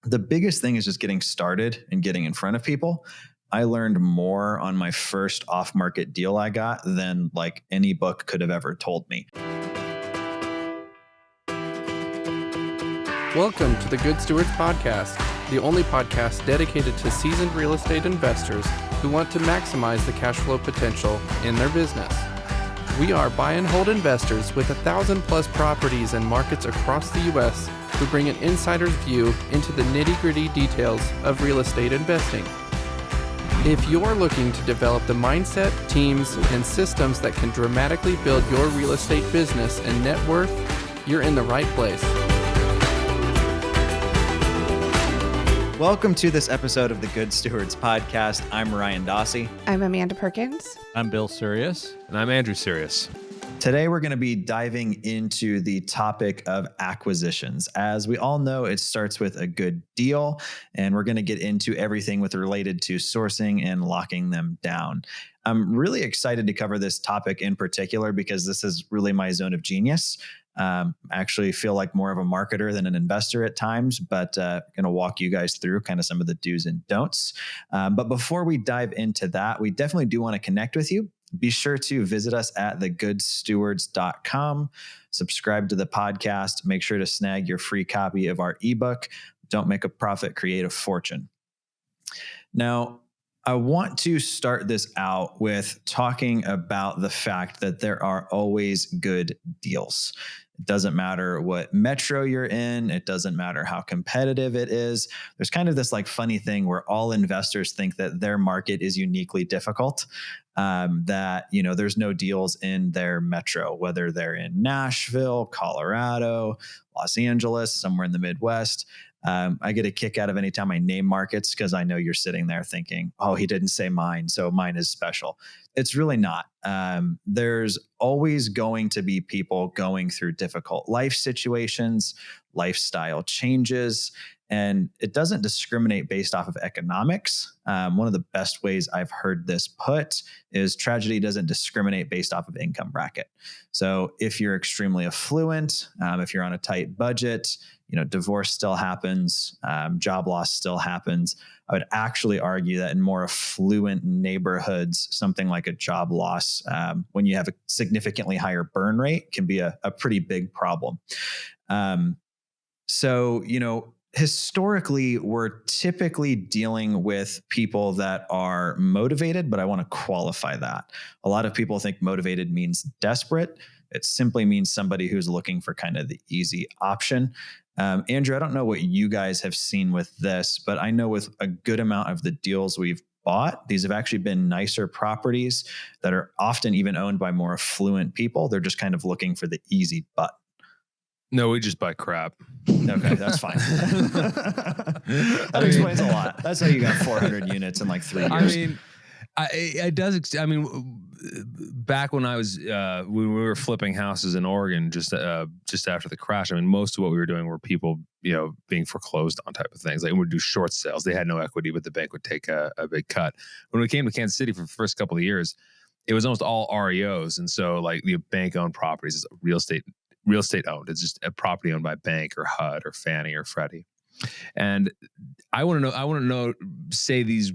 The biggest thing is just getting started and getting in front of people. I learned more on my first off-market deal I got than like any book could have ever told me. Welcome to the Good Stewards Podcast, the only podcast dedicated to seasoned real estate investors who want to maximize the cash flow potential in their business. We are buy and hold investors with 1,000+ properties and markets across the U.S. who bring an insider's view into the nitty-gritty details of real estate investing. If you're looking to develop the mindset, teams, and systems that can dramatically build your real estate business and net worth, you're in the right place. Welcome to this episode of the Good Stewards Podcast. I'm Ryan Dossie. I'm Amanda Perkins. I'm Bill Sirius. And I'm Andrew Sirius. Today, we're going to be diving into the topic of acquisitions. As we all know, it starts with a good deal, and we're going to get into everything related to sourcing and locking them down. I'm really excited to cover this topic in particular because this is really my zone of genius. I actually feel like more of a marketer than an investor at times, but going to walk you guys through kind of some of the do's and don'ts. But before we dive into that, we definitely do want to connect with you. Be sure to visit us at thegoodstewards.com, subscribe to the podcast, make sure to snag your free copy of our ebook, Don't Make a Profit, Create a Fortune. Now, I want to start this out with talking about the fact that there are always good deals. It doesn't matter what metro you're in. It doesn't matter how competitive it is. There's kind of this like funny thing where all investors think that their market is uniquely difficult, that, you know, there's no deals in their metro, whether they're in Nashville, Colorado, Los Angeles, somewhere in the Midwest. I get a kick out of any time I name markets because I know you're sitting there thinking, oh, he didn't say mine, so mine is special. It's really not. There's always going to be people going through difficult life situations, lifestyle changes, and it doesn't discriminate based off of economics. One of the best ways I've heard this put is tragedy doesn't discriminate based off of income bracket. So if you're extremely affluent, if you're on a tight budget, you know, divorce still happens, job loss still happens. I would actually argue that in more affluent neighborhoods, something like a job loss, when you have a significantly higher burn rate, can be a pretty big problem. So, you know, historically, we're typically dealing with people that are motivated, but I want to qualify that. A lot of people think motivated means desperate. It simply means somebody who's looking for kind of the easy option. Andrew, I don't know what you guys have seen with this, but I know with a good amount of the deals we've bought, these have actually been nicer properties that are often even owned by more affluent people. They're just kind of looking for the easy button. No, we just buy crap. Okay, that's fine. That explains a lot. That's how you got 400 units in like 3 years. I mean, it does. I mean, back when I was when we were flipping houses in Oregon, just after the crash, I mean, most of what we were doing were people, you know, being foreclosed on type of things. Like we would do short sales. They had no equity, but the bank would take a big cut. When we came to Kansas City for the first couple of years, it was almost all REOs, and so like the bank owned properties is real estate owned. It's just a property owned by a bank or HUD or Fannie or Freddie. And I want to know, say these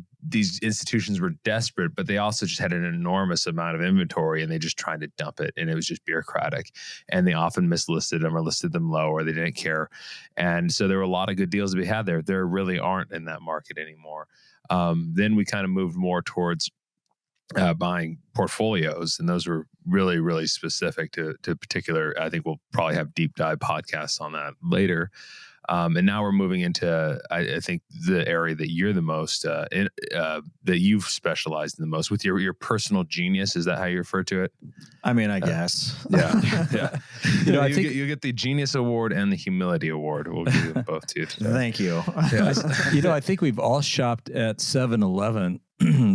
institutions were desperate, but they also just had an enormous amount of inventory and they just tried to dump it. And it was just bureaucratic. And they often mislisted them or listed them low, or they didn't care. And so there were a lot of good deals to be had there. There really aren't in that market anymore. Then we kind of moved more towards buying portfolios, and those were really, really specific to particular. I think we'll probably have deep dive podcasts on that later. And now we're moving into, I think, the area that you're the most, that you've specialized in the most with your personal genius. Is that how you refer to it? I mean, I guess. Yeah. You know, I think you get the Genius Award and the Humility Award. We'll give them both to you today. Thank you. Yeah. You know, I think we've all shopped at 7-Eleven,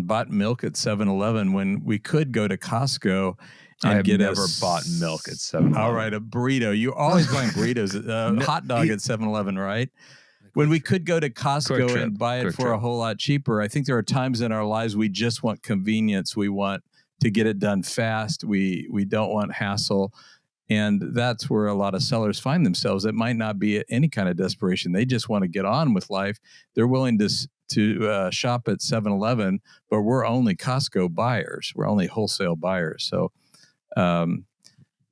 bought milk at 7-Eleven when we could go to Costco. I have never bought milk at 7-Eleven. All right, a burrito. You're always buying burritos, hot dog at 7-Eleven, right? When we could go to Costco and buy it for a whole lot cheaper, I think there are times in our lives we just want convenience. We want to get it done fast. We don't want hassle. And that's where a lot of sellers find themselves. It might not be any kind of desperation. They just want to get on with life. They're willing to shop at 7-Eleven, but we're only Costco buyers. We're only wholesale buyers. So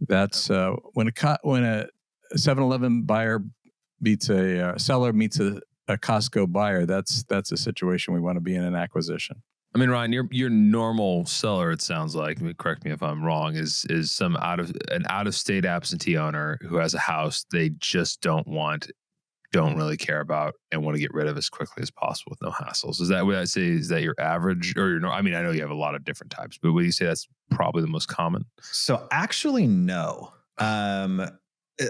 that's when a 7-Eleven buyer beats a seller meets a Costco buyer. That's a situation we want to be in an acquisition. I mean, Ryan, your normal seller, it sounds like, correct me if I'm wrong, is some out of state absentee owner who has a house they just don't really care about and want to get rid of as quickly as possible with no hassles. Is that what I say? Is that your average, or I mean, I know you have a lot of different types, but would you say that's probably the most common? So actually, no.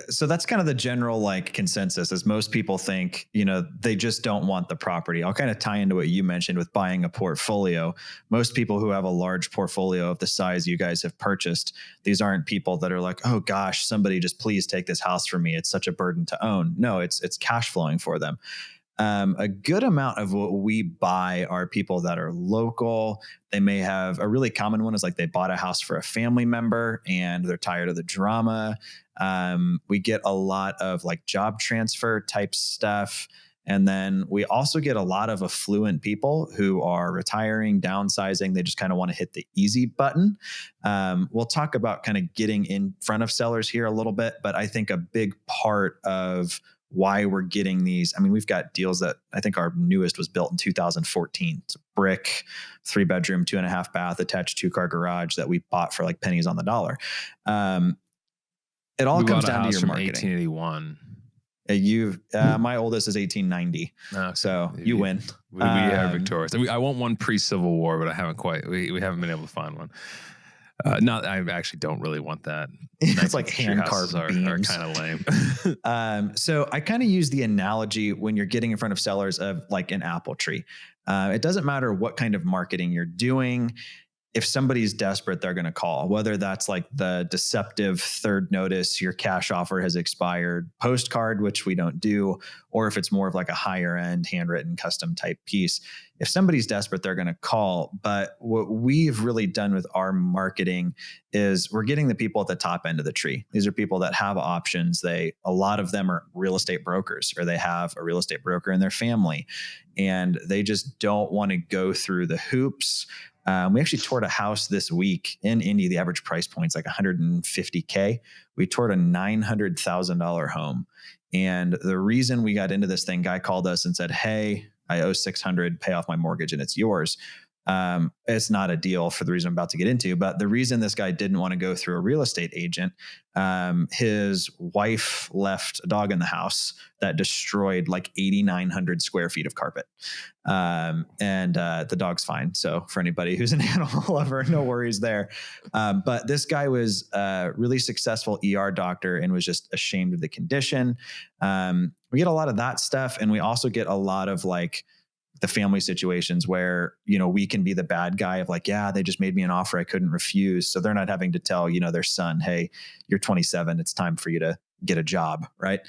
So that's kind of the general like consensus, is most people think, they just don't want the property. I'll kind of tie into what you mentioned with buying a portfolio. Most people who have a large portfolio of the size you guys have purchased, these aren't people that are like, oh gosh, somebody just please take this house from me. It's such a burden to own. No, it's cash flowing for them. A good amount of what we buy are people that are local. They may have a really common one is like they bought a house for a family member and they're tired of the drama. We get a lot of like job transfer type stuff. And then we also get a lot of affluent people who are retiring, downsizing. They just kind of want to hit the easy button. We'll talk about kind of getting in front of sellers here a little bit, but I think a big part of why we're getting these. I mean, we've got deals that I think our newest was built in 2014. It's a brick, 3-bedroom, 2.5 bath, attached 2-car garage that we bought for like pennies on the dollar. It all comes down to your marketing. 1881. My oldest is 1890. So you win. We are victorious. I want one pre-Civil War, but I haven't quite. We haven't been able to find one. I actually don't really want that. It's like hand carved beams. Are kind of lame. So I kind of use the analogy when you're getting in front of sellers of like an apple tree. It doesn't matter what kind of marketing you're doing. If somebody's desperate, they're going to call, whether that's like the deceptive third notice, your cash offer has expired postcard, which we don't do, or if it's more of like a higher end handwritten custom type piece. If somebody's desperate, they're going to call. But what we've really done with our marketing is we're getting the people at the top end of the tree. These are people that have options. A lot of them are real estate brokers, or they have a real estate broker in their family, and they just don't want to go through the hoops. We actually toured a house this week in Indy. The average price point is like $150K. We toured a $900,000 home. And the reason we got into this thing, guy called us and said, hey, I owe $600, pay off my mortgage and it's yours. It's not a deal for the reason I'm about to get into, but the reason this guy didn't want to go through a real estate agent, his wife left a dog in the house that destroyed like 8,900 square feet of carpet. And the dog's fine. So for anybody who's an animal lover, no worries there. But this guy was a really successful ER doctor and was just ashamed of the condition. We get a lot of that stuff. And we also get a lot of like the family situations where, we can be the bad guy of like, yeah, they just made me an offer I couldn't refuse. So they're not having to tell, their son, hey, you're 27. It's time for you to get a job. Right.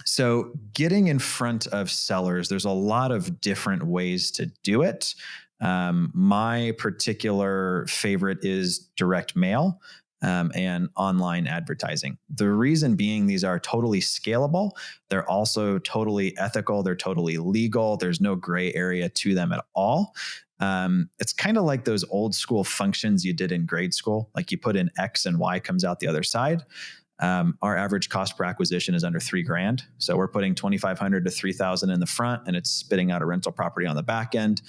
So getting in front of sellers, there's a lot of different ways to do it. My particular favorite is direct mail. And online advertising. The reason being, these are totally scalable. They're also totally ethical. They're totally legal. There's no gray area to them at all. It's kind of like those old school functions you did in grade school. Like you put in X and Y comes out the other side. Our average cost per acquisition is under $3,000. So we're putting $2,500 to $3,000 in the front, and it's spitting out a rental property on the back end.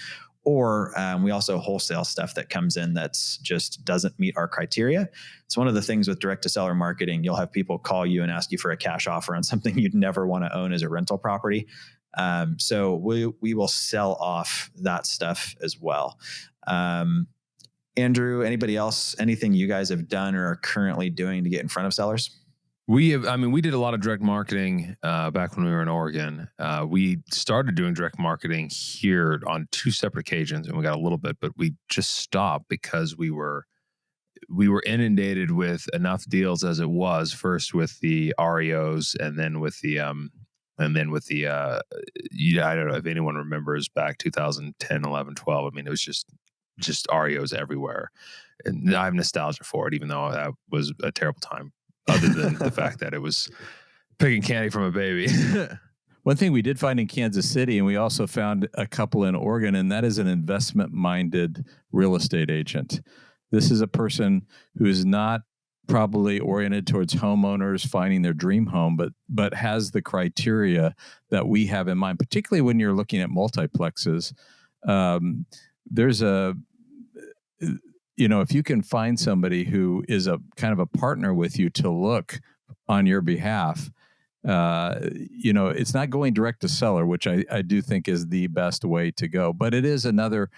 Or we also wholesale stuff that comes in that's just doesn't meet our criteria. It's one of the things with direct to seller marketing. You'll have people call you and ask you for a cash offer on something you'd never want to own as a rental property. So we will sell off that stuff as well. Andrew, anybody else, anything you guys have done or are currently doing to get in front of sellers? We did a lot of direct marketing back when we were in Oregon. We started doing direct marketing here on 2 separate occasions, and we got a little bit, but we just stopped because we were inundated with enough deals as it was. First with the REOs, and then with the I don't know if anyone remembers back 2010, 11, 12. I mean, it was just just REOs everywhere. And I have nostalgia for it, even though that was a terrible time, other than the fact that it was picking candy from a baby. One thing we did find in Kansas City, and we also found a couple in Oregon, and that is an investment-minded real estate agent. This is a person who is not probably oriented towards homeowners finding their dream home, but has the criteria that we have in mind, particularly when you're looking at multiplexes. There's a, if you can find somebody who is a kind of a partner with you to look on your behalf, it's not going direct to seller, which I do think is the best way to go, but it is another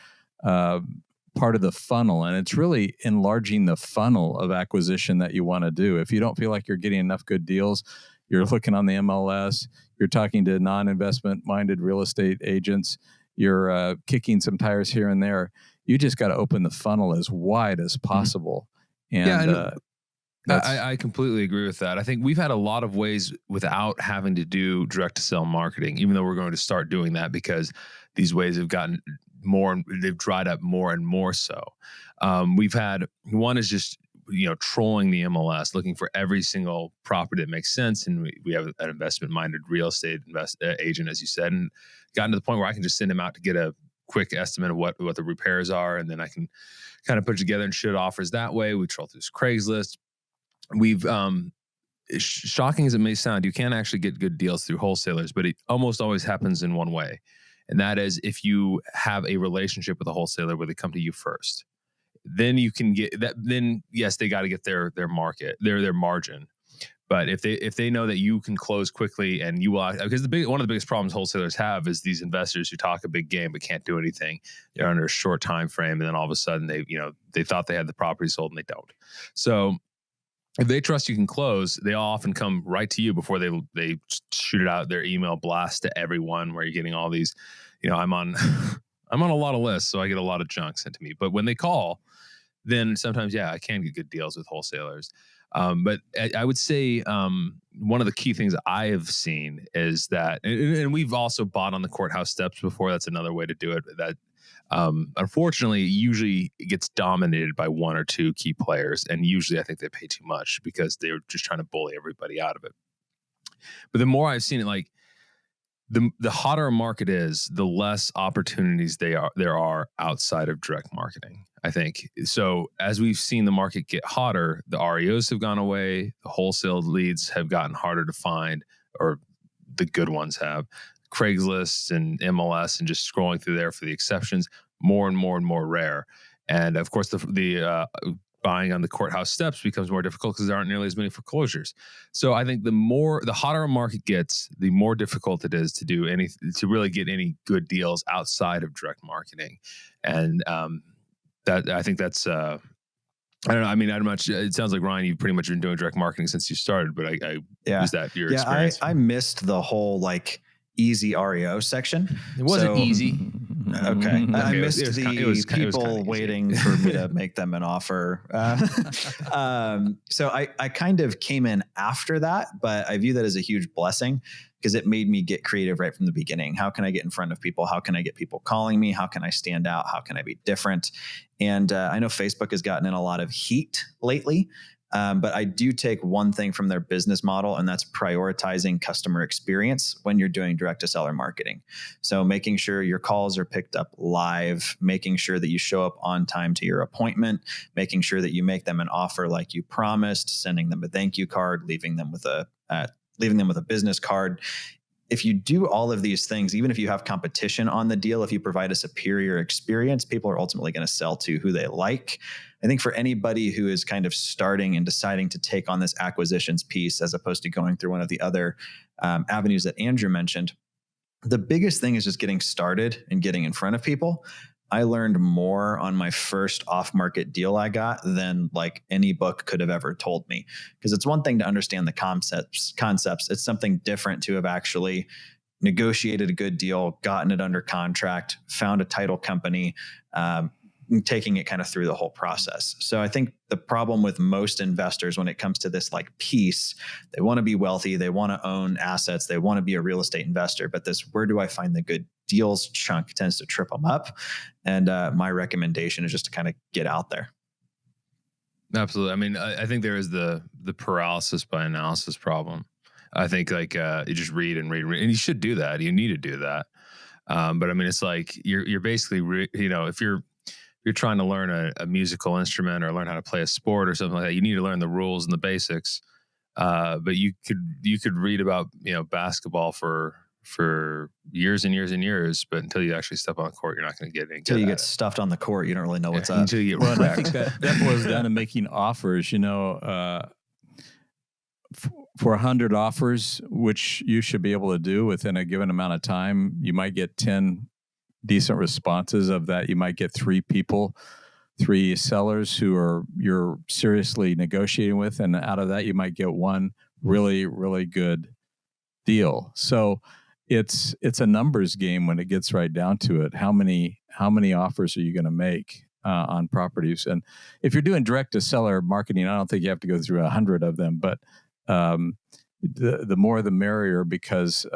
part of the funnel, and it's really enlarging the funnel of acquisition that you want to do. If you don't feel like you're getting enough good deals, you're looking on the MLS, you're talking to non-investment minded real estate agents, you're kicking some tires here and there. You just got to open the funnel as wide as possible. And I completely agree with that. I think we've had a lot of ways without having to do direct to sell marketing, even though we're going to start doing that because these ways have gotten they've dried up more and more so. We've had, one is just, trolling the MLS, looking for every single property that makes sense. And we have an investment minded real estate agent, as you said, and gotten to the point where I can just send him out to get a quick estimate of what the repairs are. And then I can kind of put it together and shoot offers that way. We troll through Craigslist. We've, shocking as it may sound, you can't actually get good deals through wholesalers, but it almost always happens in one way. And that is if you have a relationship with a wholesaler where they come to you first, then you can get that. Then yes, they got to get their market, their margin. But if they know that you can close quickly and you will, because one of the biggest problems wholesalers have is these investors who talk a big game but can't do anything. They're under a short time frame, and then all of a sudden they thought they had the property sold and they don't. So if they trust you can close, they often come right to you before they shoot it out their email blast to everyone where you're getting all these, I'm on a lot of lists, so I get a lot of junk sent to me. But when they call, then sometimes, I can get good deals with wholesalers. But I would say one of the key things I have seen is that, and we've also bought on the courthouse steps before. That's another way to do it. That unfortunately, usually it gets dominated by one or two key players. And usually I think they pay too much because they're just trying to bully everybody out of it. But the more I've seen it, like the hotter a market is, the less opportunities there are outside of direct marketing, I think. So as we've seen the market get hotter, the REOs have gone away, the wholesale leads have gotten harder to find, or the good ones have. Craigslist and MLS and just scrolling through there for the exceptions, more and more and more rare. And of course, the buying on the courthouse steps becomes more difficult because there aren't nearly as many foreclosures. So I think the hotter a market gets, the more difficult it is to really get any good deals outside of direct marketing. And that I think that's I don't know. I mean, it sounds like, Ryan, you've pretty much been doing direct marketing since you started, but was that your experience? I missed the whole easy REO section. It wasn't easy. Okay. I missed the people waiting for me to make them an offer. So I kind of came in after that, but I view that as a huge blessing because it made me get creative right from the beginning. How can I get in front of people? How can I get people calling me? How can I stand out? How can I be different? And I know Facebook has gotten in a lot of heat lately. But I do take one thing from their business model, and that's prioritizing customer experience when you're doing direct to seller marketing. So making sure your calls are picked up live, making sure that you show up on time to your appointment, making sure that you make them an offer like you promised, sending them a thank you card, leaving them with a business card. If you do all of these things, even if you have competition on the deal, if you provide a superior experience, people are ultimately going to sell to who they like. I think for anybody who is kind of starting and deciding to take on this acquisitions piece, as opposed to going through one of the other avenues that Andrew mentioned, the biggest thing is just getting started and getting in front of people. I learned more on my first off-market deal I got than any book could have ever told me. Because it's one thing to understand the concepts. It's something different to have actually negotiated a good deal, gotten it under contract, found a title company, taking it kind of through the whole process. So I think the problem with most investors when it comes to this like piece, they want to be wealthy, they want to own assets, they want to be a real estate investor, but this where do I find the good deals chunk tends to trip them up. And my recommendation is just to kind of get out there. Absolutely. I mean, I think there is the paralysis by analysis problem. I think like you just read and read, and you should do that. You need to do that. But I mean, it's like you're basically, if you're trying to learn a musical instrument or learn how to play a sport or something like that, you need to learn the rules and the basics. But you could read about basketball for years and years and years, but until you actually step on the court, you're not going to get any. Until you get stuffed on the court, you don't really know what's up. Until you get well, I think that boils down to making offers. For 100 offers, which you should be able to do within a given amount of time, you might get 10 decent responses. Of that, you might get 3 sellers who you're seriously negotiating with, and out of that, you might get 1 really, really good deal. So it's a numbers game when it gets right down to it. How many offers are you going to make on properties? And if you're doing direct to seller marketing, I don't think you have to go through 100 of them, but the more the merrier, because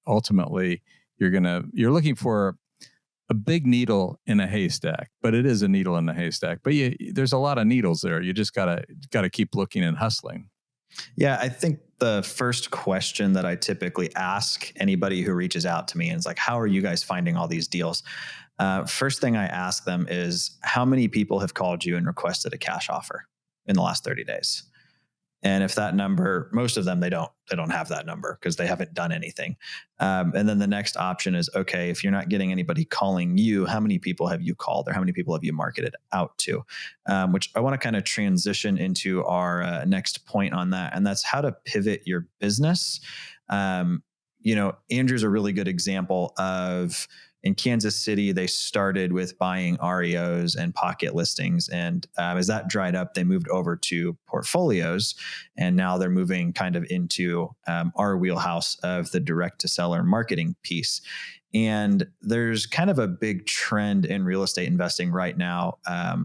ultimately you're looking for a big needle in a haystack, but it is a needle in the haystack. But there's a lot of needles there. You just gotta keep looking and hustling. Yeah, I think the first question that I typically ask anybody who reaches out to me is like, how are you guys finding all these deals? First thing I ask them is, how many people have called you and requested a cash offer in the last 30 days? And if that number, most of them, they don't have that number because they haven't done anything. And then the next option is, okay, if you're not getting anybody calling you, how many people have you called or how many people have you marketed out to? Which I want to kind of transition into our next point on that. And that's how to pivot your business. Andrew's a really good example of, in Kansas City, they started with buying REOs and pocket listings. And as that dried up, they moved over to portfolios. And now they're moving kind of into our wheelhouse of the direct to seller marketing piece. And there's kind of a big trend in real estate investing right now,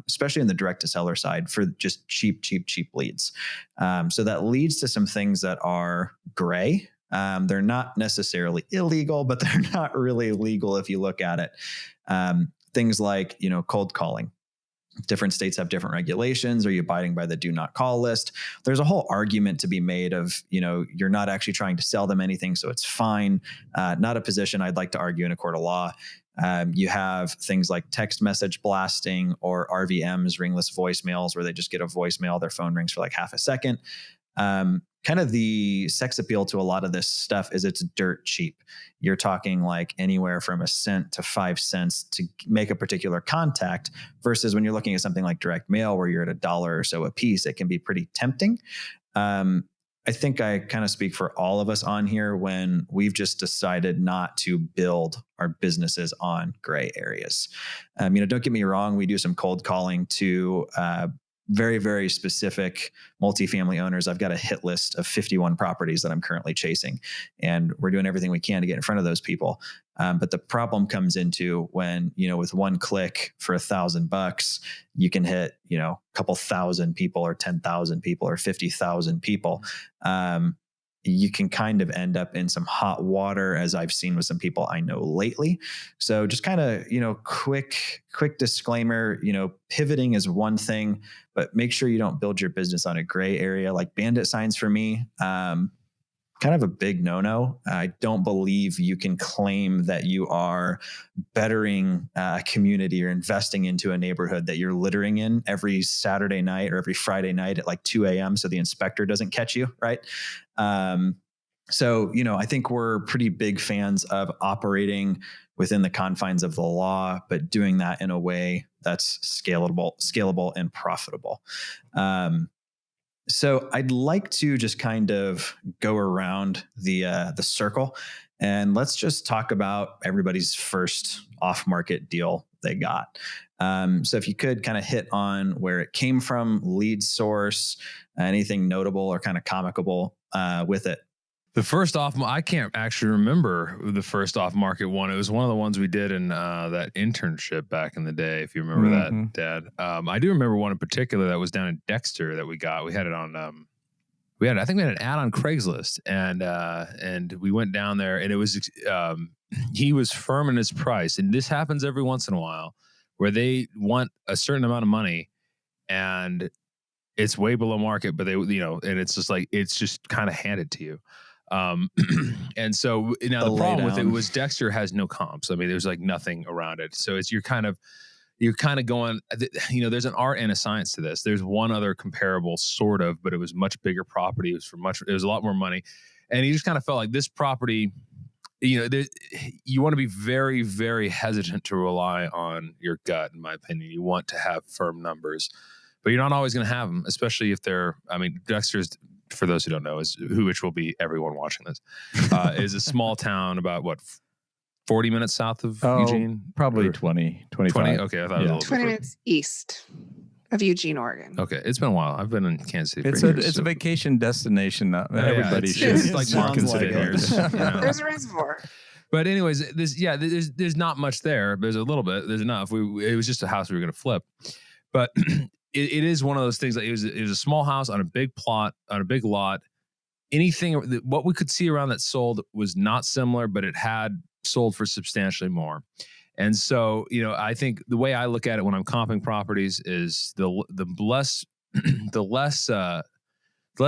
especially in the direct to seller side, for just cheap leads. So that leads to some things that are gray. They're not necessarily illegal, but they're not really legal if you look at it. Things like, cold calling. Different states have different regulations. Are you abiding by the do not call list? There's a whole argument to be made of, you're not actually trying to sell them anything, so it's fine. Not a position I'd like to argue in a court of law. You have things like text message blasting or RVMs, ringless voicemails, where they just get a voicemail, their phone rings for like half a second. Kind of the sex appeal to a lot of this stuff is it's dirt cheap. You're talking like anywhere from a cent to 5 cents to make a particular contact, versus when you're looking at something like direct mail where you're at $1 or so a piece, it can be pretty tempting. I think I kind of speak for all of us on here when we've just decided not to build our businesses on gray areas. Don't get me wrong. We do some cold calling to very, very specific multifamily owners. I've got a hit list of 51 properties that I'm currently chasing, and we're doing everything we can to get in front of those people. But the problem comes into when, with one click for $1,000, you can hit, a couple thousand people or 10,000 people or 50,000 people. You can kind of end up in some hot water, as I've seen with some people I know lately. So just kind of, quick disclaimer, pivoting is one thing, but make sure you don't build your business on a gray area. Like bandit signs for me, kind of a big no-no. I don't believe you can claim that you are bettering a community or investing into a neighborhood that you're littering in every Saturday night or every Friday night at like 2 a.m. so the inspector doesn't catch you, right? So, I think we're pretty big fans of operating within the confines of the law, but doing that in a way that's scalable and profitable. So I'd like to just kind of go around the circle, and let's just talk about everybody's first off-market deal they got. So if you could kind of hit on where it came from, lead source, anything notable or kind of comical with it. The first off, I can't actually remember the first off market one. It was one of the ones we did in that internship back in the day. If you remember that, Dad. I do remember one in particular that was down in Dexter that we got. We had it on. I think we had an ad on Craigslist, and we went down there, and it was he was firm in his price, and this happens every once in a while, where they want a certain amount of money, and it's way below market, but and it's just like it's just kind of handed to you. And so now the problem with it was Dexter has no comps. I mean, there's like nothing around it. So you're kind of going, there's an art and a science to this. There's one other comparable sort of, but it was much bigger property. It was a lot more money. And he just kind of felt like this property, you want to be very, very hesitant to rely on your gut, in my opinion. You want to have firm numbers, but you're not always going to have them, especially if Dexter's, for those who don't know, which will be everyone watching this, is a small town about 40 minutes south of Eugene? Probably 25. Okay, I thought it was a little 20 minutes east of Eugene, Oregon. Okay, it's been a while. I've been in Kansas City. It's a vacation destination. Everybody should. It's like more considered. There's a reservoir. But anyways, there's not much there. There's a little bit. There's enough. It was just a house we were going to flip, but it is one of those things. Like it was a small house on a big plot on a big lot. What we could see around that sold was not similar, but it had sold for substantially more. And so, I think the way I look at it when I'm comping properties is the less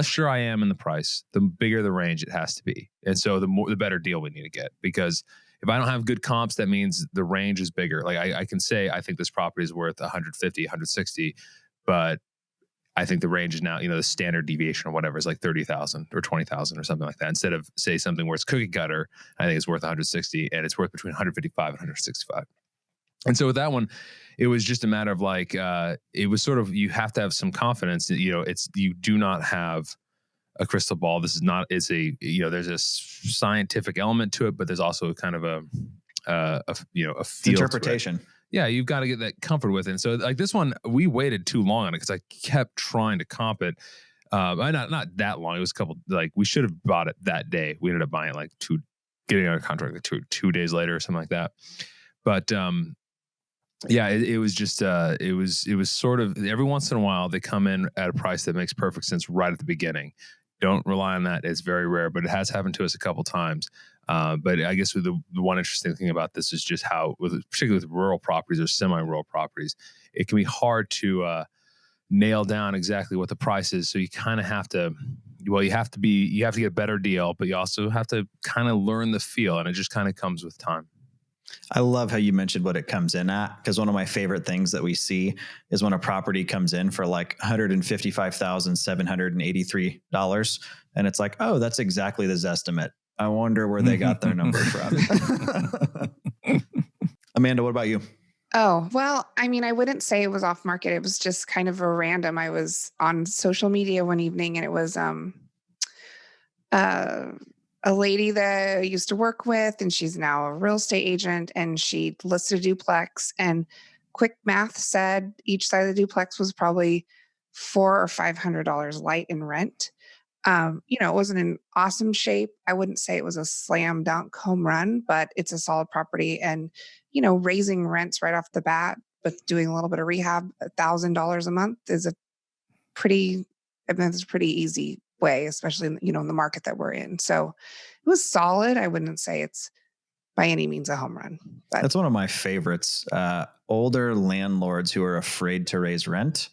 sure I am in the price, the bigger the range it has to be. And so the better deal we need to get, because if I don't have good comps, that means the range is bigger. Like I can say, I think this property is worth 150, 160, but I think the range is now, the standard deviation or whatever is like 30,000 or 20,000 or something like that. Instead of say something where it's cookie cutter, I think it's worth 160 and it's worth between 155 and 165. And so with that one, it was just a matter of like, it was sort of, you have to have some confidence that, you do not have a crystal ball. This is not, there's a scientific element to it, but there's also kind of a feel interpretation. Yeah, you've got to get that comfort with it. And so like this one, we waited too long on it because I kept trying to comp it. Not that long. It was a couple, like we should have bought it that day. We ended up buying it getting out of contract like two days later or something like that. But it was just, it was sort of every once in a while they come in at a price that makes perfect sense right at the beginning. Don't rely on that. It's very rare, but it has happened to us a couple times. But I guess the one interesting thing about this is just how, particularly with rural properties or semi-rural properties, it can be hard to nail down exactly what the price is. So you kind of have to, you have to get a better deal, but you also have to kind of learn the feel, and it just kind of comes with time. I love how you mentioned what it comes in at, because one of my favorite things that we see is when a property comes in for like $155,783. And it's like, oh, that's exactly the Zestimate. I wonder where they got their number from. Amanda, what about you? Oh, well, I mean, I wouldn't say it was off market. It was just kind of a random. I was on social media one evening and it was a lady that I used to work with, and she's now a real estate agent, and she listed a duplex, and quick math said each side of the duplex was probably $400 or $500 light in rent. It wasn't in awesome shape. I wouldn't say it was a slam dunk home run, but it's a solid property, and, raising rents right off the bat, but doing a little bit of rehab, $1,000 a month is a pretty easy way, especially in the market that we're in. So it was solid. I wouldn't say it's by any means a home run. But that's one of my favorites. Older landlords who are afraid to raise rent.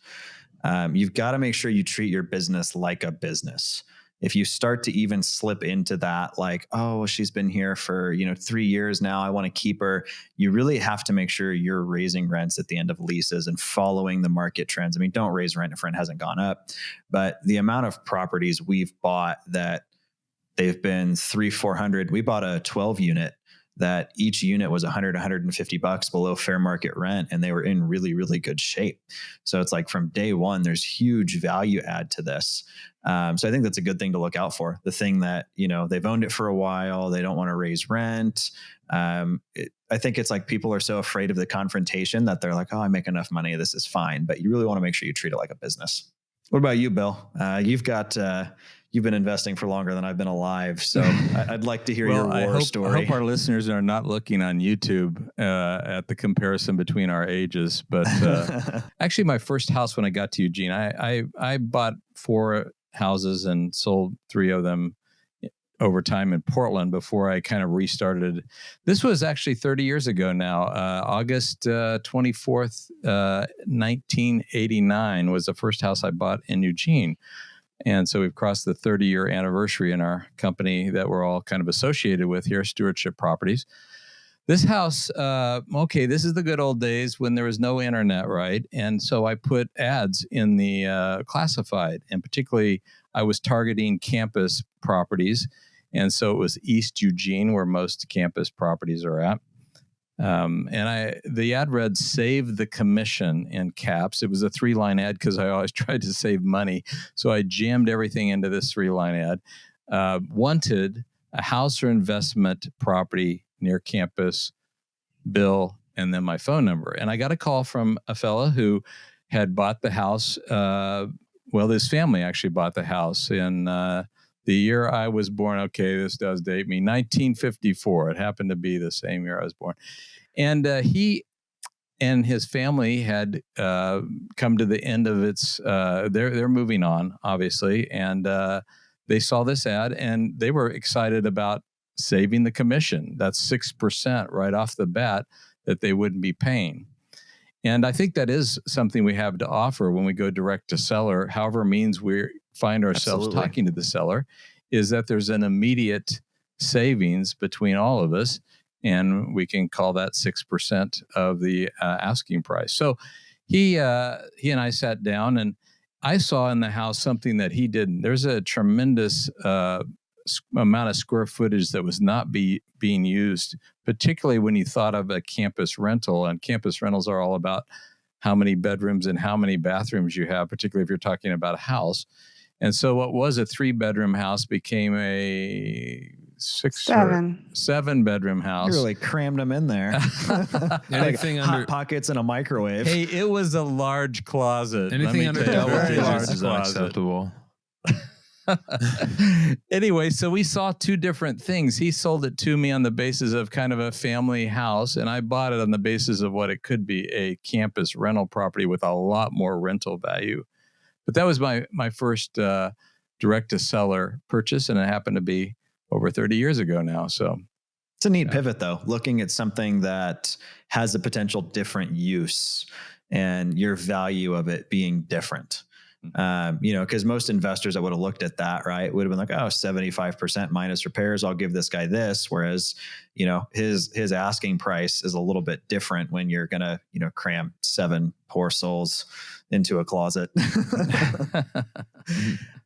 You've got to make sure you treat your business like a business. If you start to even slip into that, like, oh, she's been here for 3 years now, I want to keep her. You really have to make sure you're raising rents at the end of leases and following the market trends. I mean, don't raise rent if rent hasn't gone up. But the amount of properties we've bought that they've been $300-400. We bought a 12 unit that each unit was $100-150 below fair market rent, and they were in really, really good shape. So it's like from day one, there's huge value add to this. So I think that's a good thing to look out for. The thing that, they've owned it for a while, they don't want to raise rent. I think it's like people are so afraid of the confrontation that they're like, oh, I make enough money, this is fine. But you really want to make sure you treat it like a business. What about you, Bill? You've got you've been investing for longer than I've been alive. So I'd like to hear your war story. I hope our listeners are not looking on YouTube at the comparison between our ages. But actually, my first house when I got to Eugene, I bought 4 houses and sold 3 of them over time in Portland before I kind of restarted. This was actually 30 years ago now. August 24th, 1989 was the first house I bought in Eugene. And so we've crossed the 30-year anniversary in our company that we're all kind of associated with here, Stewardship Properties. This house, this is the good old days when there was no internet, right? And so I put ads in the classified, and particularly I was targeting campus properties. And so it was East Eugene, where most campus properties are at. The ad read, "Save the commission," in caps. It was a 3-line ad because I always tried to save money. So I jammed everything into this 3-line ad. Wanted a house or investment property near campus, bill, and then my phone number. And I got a call from a fella who had bought the house. His family actually bought the house in the year I was born. Okay, this does date me, 1954. It happened to be the same year I was born. And he and his family had come to the end of its, they're moving on, obviously. And they saw this ad and they were excited about saving the commission. That's 6% right off the bat that they wouldn't be paying. And I think that is something we have to offer when we go direct to seller, however means we find ourselves talking to the seller, is that there's an immediate savings between all of us, and we can call that 6% of the asking price. So he and I sat down, and I saw in the house something that he didn't. There's a tremendous amount of square footage that was not being used, particularly when you thought of a campus rental. And campus rentals are all about how many bedrooms and how many bathrooms you have, particularly if you're talking about a house. And so what was a 3-bedroom house became a 7-bedroom house. You really crammed them in there. Anything like hot pockets and a microwave. Hey, it was a large closet. Anything under double digits is unacceptable. Anyway, so we saw 2 different things. He sold it to me on the basis of kind of a family house, and I bought it on the basis of what it could be, a campus rental property with a lot more rental value. But that was my first direct-to-seller purchase, and it happened to be over 30 years ago now. So it's a neat pivot, though, looking at something that has a potential different use and your value of it being different. Because most investors that would have looked at that, right, would have been like, 75% minus repairs, I'll give this guy this. Whereas, his asking price is a little bit different when you're going to, cram 7 poor souls into a closet.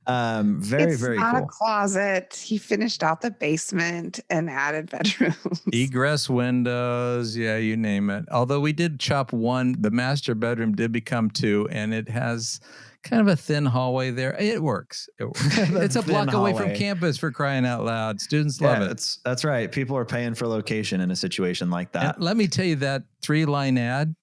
Very, very cool. It's not a closet. He finished out the basement and added bedrooms. Egress windows. Yeah, you name it. Although we did chop 1, the master bedroom did become 2, and it has kind of a thin hallway there. It works. It's a block away from campus, for crying out loud. Students love it. That's right. People are paying for location in a situation like that. And let me tell you, that 3-line ad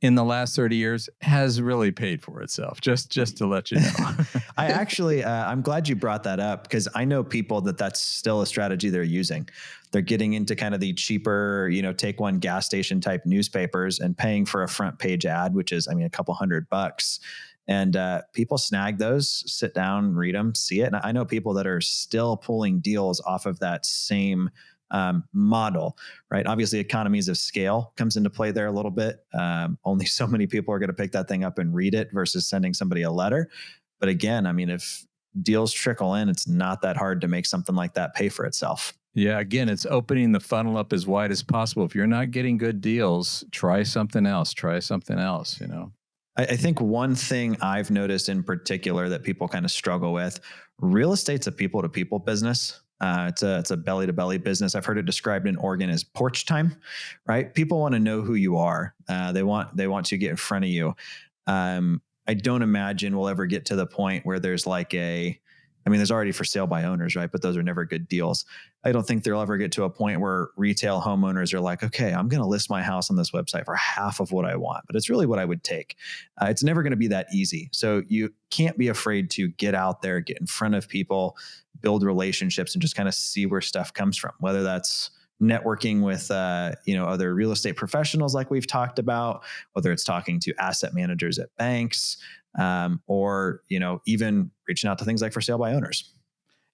in the last 30 years has really paid for itself, just to let you know. I actually, I'm glad you brought that up, because I know people that's still a strategy they're using. They're getting into kind of the cheaper, take one gas station type newspapers and paying for a front page ad, which is, a couple $100. And people snag those, sit down, read them, see it. And I know people that are still pulling deals off of that same model, right? Obviously, economies of scale comes into play there a little bit. Only so many people are going to pick that thing up and read it versus sending somebody a letter. But again, if deals trickle in, it's not that hard to make something like that pay for itself. Yeah, again, it's opening the funnel up as wide as possible. If you're not getting good deals, try something else. I think one thing I've noticed in particular that people kind of struggle with, real estate's a people-to-people business. It's a belly-to-belly business. I've heard it described in Oregon as porch time, right? People want to know who you are. They want to get in front of you. I don't imagine we'll ever get to the point where there's like a I mean, there's already for sale by owners, right? But those are never good deals. I don't think they'll ever get to a point where retail homeowners are like, okay, I'm going to list my house on this website for half of what I want, but it's really what I would take. It's never going to be that easy. So you can't be afraid to get out there, get in front of people, build relationships, and just kind of see where stuff comes from, whether that's networking with other real estate professionals like we've talked about, whether it's talking to asset managers at banks, or even reaching out to things like for sale by owners.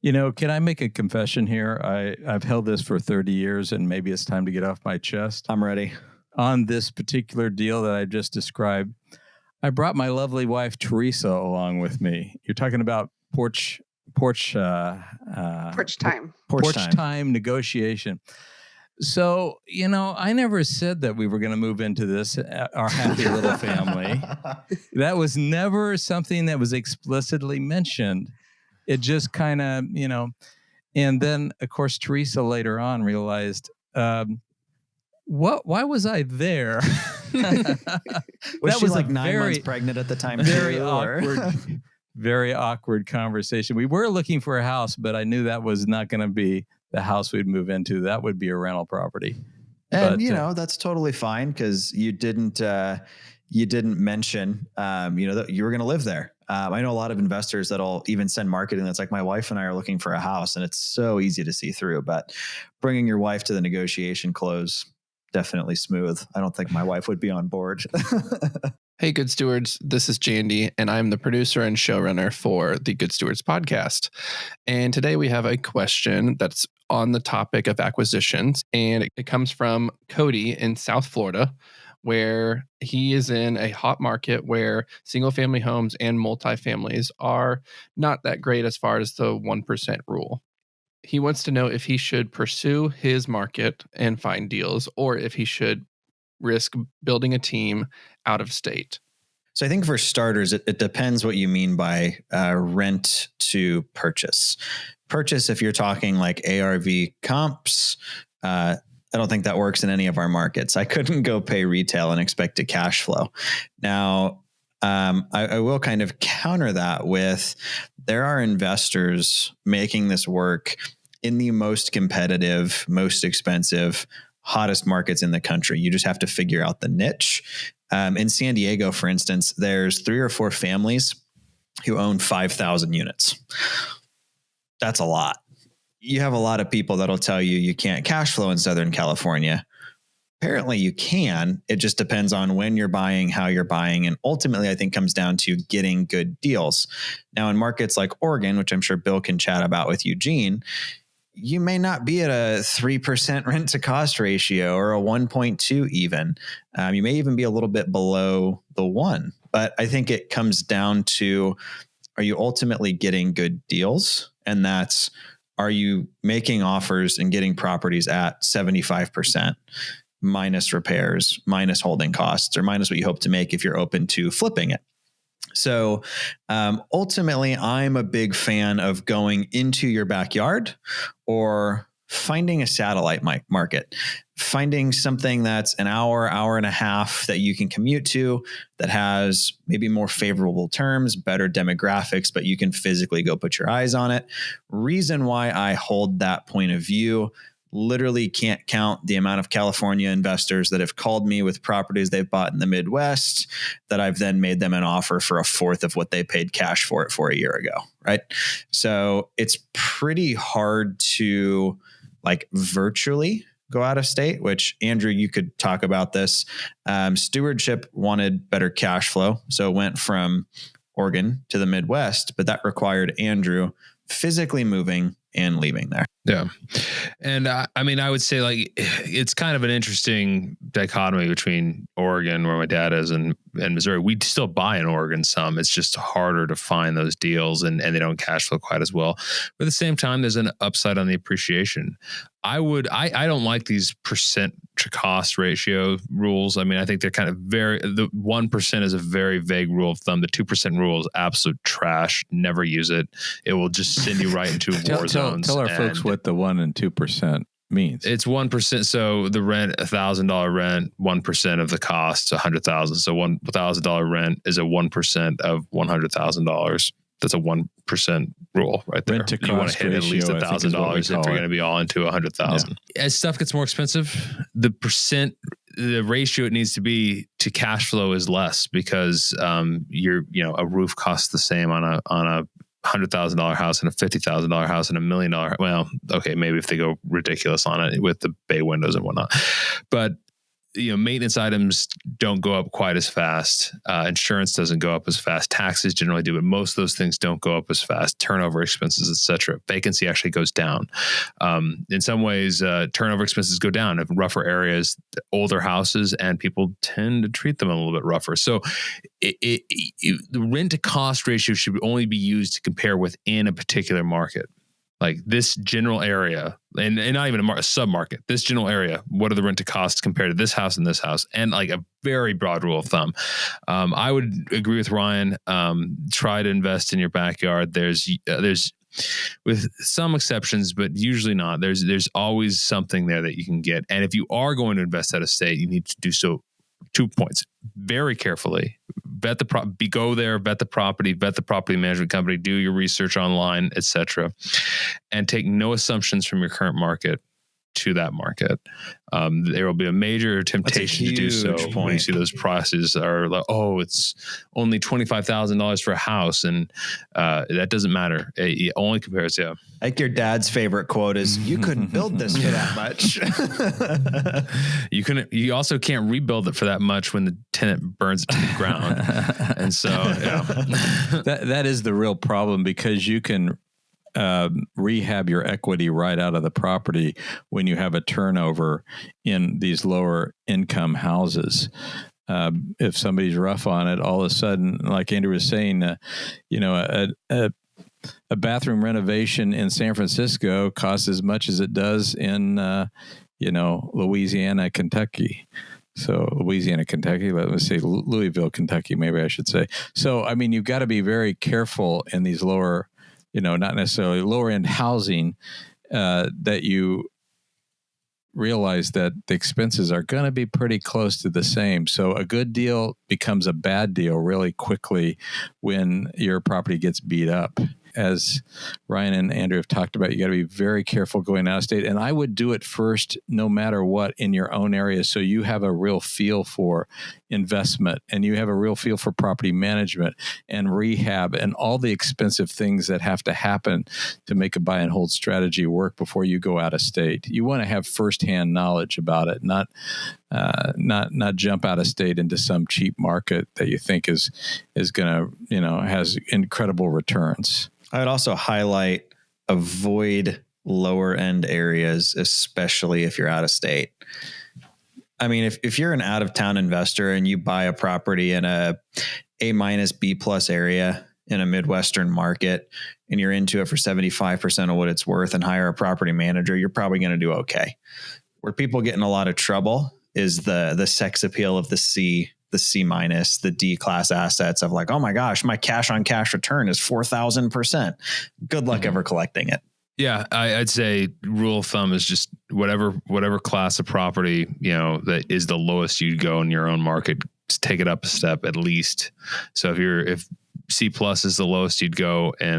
Can I make a confession here? I've held this for 30 years, and maybe it's time to get off my chest. I'm ready. On this particular deal that I just described, I brought my lovely wife Teresa along with me. You're talking about porch time negotiation. So, I never said that we were going to move into this, our happy little family. That was never something that was explicitly mentioned. It just kind of, and then, of course, Teresa later on realized, why was I there? Was she like 9 months pregnant at the time? Very awkward. Very awkward conversation. We were looking for a house, but I knew that was not going to be the house we'd move into. That would be a rental property. And that's totally fine, because you didn't mention that you were going to live there. I know a lot of investors that'll even send marketing that's like, my wife and I are looking for a house, and it's so easy to see through. But bringing your wife to the negotiation close, definitely smooth. I don't think my wife would be on board. Hey, Good Stewards, this is Jandy, and I'm the producer and showrunner for the Good Stewards podcast. And today we have a question that's on the topic of acquisitions, and it comes from Cody in South Florida, where he is in a hot market where single-family homes and multifamilies are not that great as far as the 1% rule. He wants to know if he should pursue his market and find deals, or if he should risk building a team out of state. So I think for starters, it depends what you mean by rent to purchase. Purchase, if you're talking like ARV comps, I don't think that works in any of our markets. I couldn't go pay retail and expect a cash flow. Now, I will kind of counter that with, there are investors making this work in the most competitive, most expensive, hottest markets in the country. You just have to figure out the niche. In San Diego, for instance, there's 3 or 4 families who own 5,000 units. That's a lot. You have a lot of people that'll tell you can't cash flow in Southern California. Apparently you can. It just depends on when you're buying, how you're buying, and ultimately I think comes down to getting good deals. Now in markets like Oregon, which I'm sure Bill can chat about with Eugene, you may not be at a 3% rent to cost ratio or a 1.2 even. You may even be a little bit below the 1. But I think it comes down to, are you ultimately getting good deals? And that's, are you making offers and getting properties at 75% minus repairs, minus holding costs, or minus what you hope to make if you're open to flipping it? So ultimately, I'm a big fan of going into your backyard or finding a satellite market, finding something that's an hour, hour and a half that you can commute to, that has maybe more favorable terms, better demographics, but you can physically go put your eyes on it. Reason why I hold that point of view, literally can't count the amount of California investors that have called me with properties they've bought in the Midwest that I've then made them an offer for a fourth of what they paid cash for it for a year ago, right? So it's pretty hard to like virtually go out of state, which Andrew, you could talk about this. Stewardship wanted better cash flow. So it went from Oregon to the Midwest, but that required Andrew physically moving and leaving there. Yeah. And I would say like, it's kind of an interesting dichotomy between Oregon, where my dad is, and Missouri. We still buy in Oregon some. It's just harder to find those deals, and they don't cash flow quite as well. But at the same time, there's an upside on the appreciation. I don't like these percent to cost ratio rules. I mean, I think they're kind of the 1% is a very vague rule of thumb. The 2% rule is absolute trash. Never use it. It will just send you right into war zones. Tell our folks what the 1% and 2% means. It's 1%. So the rent, $1,000 rent, 1% of the cost, $100,000. So $1,000 rent is a 1% of $100,000. That's a 1% rule right there. Rent to You want to cost hit at least ratio, I think, is what we $1,000 if you're call it. going to be all into 100,000. As stuff gets more expensive, the ratio it needs to be to cash flow is less because a roof costs the same on a $100,000 house and a $50,000 house and $1 million. Well, okay, maybe if they go ridiculous on it with the bay windows and whatnot, but maintenance items don't go up quite as fast. Insurance doesn't go up as fast. Taxes generally do, but most of those things don't go up as fast. Turnover expenses, etc. Vacancy actually goes down. In some ways, turnover expenses go down in rougher areas, older houses, and people tend to treat them a little bit rougher. So the rent to cost ratio should only be used to compare within a particular market. Like this general area, and not even a sub-market, this general area, what are the rent to costs compared to this house and this house? And like a very broad rule of thumb. I would agree with Ryan. Try to invest in your backyard. There's with some exceptions, but usually not. There's always something there that you can get. And if you are going to invest out of state, you need to do so 2 points very carefully. Vet the property, vet the property management company, do your research online, etc., and take no assumptions from your current market to that market. There will be a major temptation to do so when you see those prices are like, oh, it's only $25,000 for a house, and that doesn't matter. It only compares, Like your dad's favorite quote is, "You couldn't build this for that much." You also can't rebuild it for that much when the tenant burns it to the ground, and so that is the real problem, because you can rehab your equity right out of the property when you have a turnover in these lower income houses. If somebody's rough on it, all of a sudden, like Andrew was saying, a bathroom renovation in San Francisco costs as much as it does in, Louisiana, Kentucky. So Louisiana, Kentucky, let me say Louisville, Kentucky, maybe I should say. So, I mean, you've got to be very careful in these lower, not necessarily lower end housing, that you realize that the expenses are going to be pretty close to the same. So a good deal becomes a bad deal really quickly when your property gets beat up. As Ryan and Andrew have talked about, you got to be very careful going out of state. And I would do it first, no matter what, in your own area, so you have a real feel for investment, and you have a real feel for property management and rehab and all the expensive things that have to happen to make a buy and hold strategy work before you go out of state. You want to have firsthand knowledge about it, not jump out of state into some cheap market that you think is going to, has incredible returns. I would also highlight, avoid lower end areas, especially if you're out of state. I mean, if you're an out of town investor and you buy a property in a A- B+ area in a Midwestern market, and you're into it for 75% of what it's worth and hire a property manager, you're probably going to do okay. Where people get in a lot of trouble is the sex appeal of the C, the D class assets of like, oh my gosh, my cash on cash return is 4,000%. Good luck ever collecting it. Yeah, I'd say rule of thumb is just whatever class of property, that is the lowest you'd go in your own market, just take it up a step at least. So if C+ is the lowest you'd go in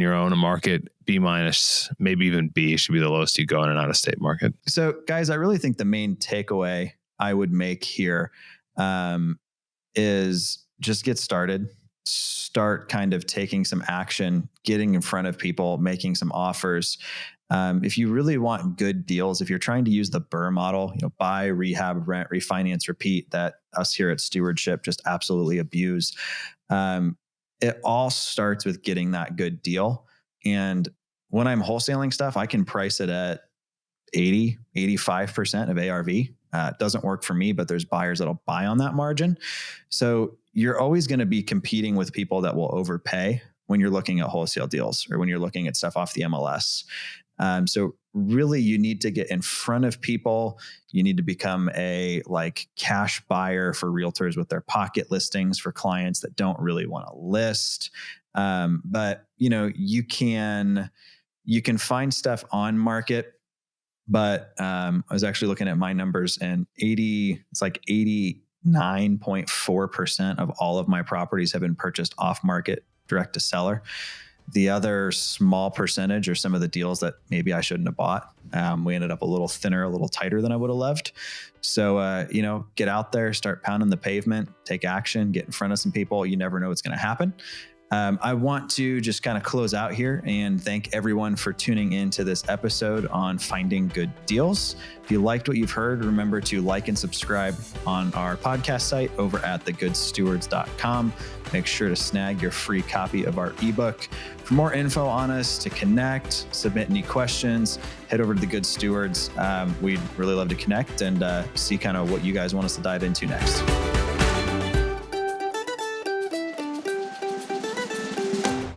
your own market, B-, maybe even B should be the lowest you'd go in an out of state market. So guys, I really think the main takeaway I would make here is just get started. Start kind of taking some action, getting in front of people, making some offers. If you really want good deals, if you're trying to use the BRRRR model, buy, rehab, rent, refinance, repeat, that us here at Stewardship just absolutely abuse. It all starts with getting that good deal. And when I'm wholesaling stuff, I can price it at 80, 85% of ARV. It doesn't work for me, but there's buyers that'll buy on that margin. So you're always going to be competing with people that will overpay when you're looking at wholesale deals or when you're looking at stuff off the MLS. So really you need to get in front of people. You need to become a cash buyer for realtors with their pocket listings for clients that don't really want to list. But you can find stuff on market. But I was actually looking at my numbers, and 89.4% of all of my properties have been purchased off market direct to seller. The other small percentage are some of the deals that maybe I shouldn't have bought. We ended up a little thinner, a little tighter than I would have loved. So, get out there, start pounding the pavement, take action, get in front of some people. You never know what's going to happen. I want to just kind of close out here and thank everyone for tuning into this episode on finding good deals. If you liked what you've heard, remember to like and subscribe on our podcast site over at thegoodstewards.com. Make sure to snag your free copy of our ebook. For more info on us, to connect, submit any questions, head over to The Good Stewards. We'd really love to connect and see kind of what you guys want us to dive into next.